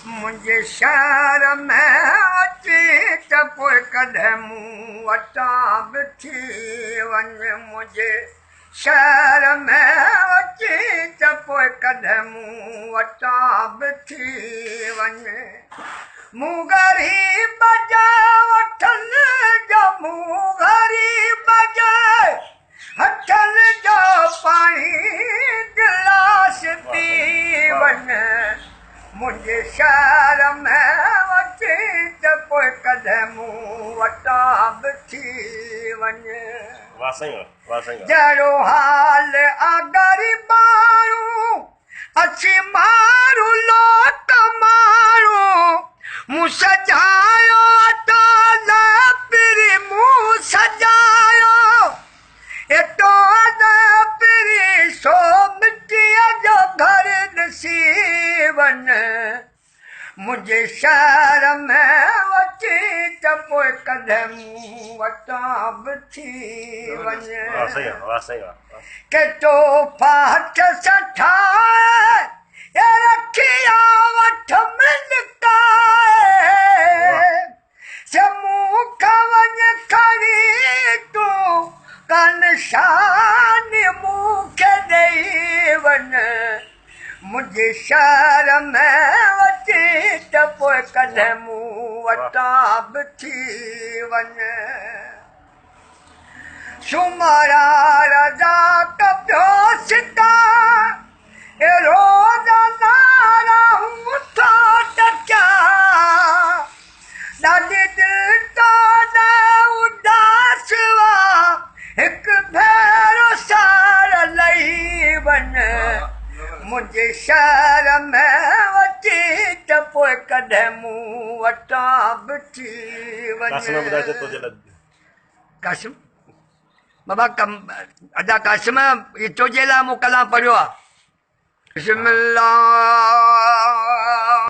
मुझे शहर में अची त पोइ कॾहिं मूं वटां बि थी वञ मुझे शहर में अची त पोइ कॾहिं मूं वटां बि थी वञ मूं ग़रीब जा वठनि जो मूं ग़रीब जा हथनि जो पाणी गिलास पी वञ मुझे शहर में अची त पोइ कॾहिं मूं वटां बि थी वञ जहिड़ो हाल आहे ग़रीबाणू अची मारू लोक मारू मूं सजायो ताला पिरी मूं सजायो एतो पिरी सो मिटीअ जो घर ॾिसी वञ मुंहिंजे शहर में अची त पोइ कॾहिं मूं वटां बि थी वञ केतो फाट सठाए रखिया वठ मिलकाए मूं खां वञ खणी तूं कन शान मूंखे ॾेई वञ मुंहिंजे शहर में अची त पोइ कॾहिं मूं वटां बि थी वञ सुमरा रजा कपियो सिता रोज़ाना था टकिया ॾाढी दिलि उदास हिकु भेरो सार लही वञ मुंहिंजे शहर में अची त पोइ कॾहिं मूं वटां बि थी वञ कासिम बाबा अदा कासिम इहो तुंहिंजे लाइ मूं कलाम पढ़ियो आहे बिस्मिल्लाह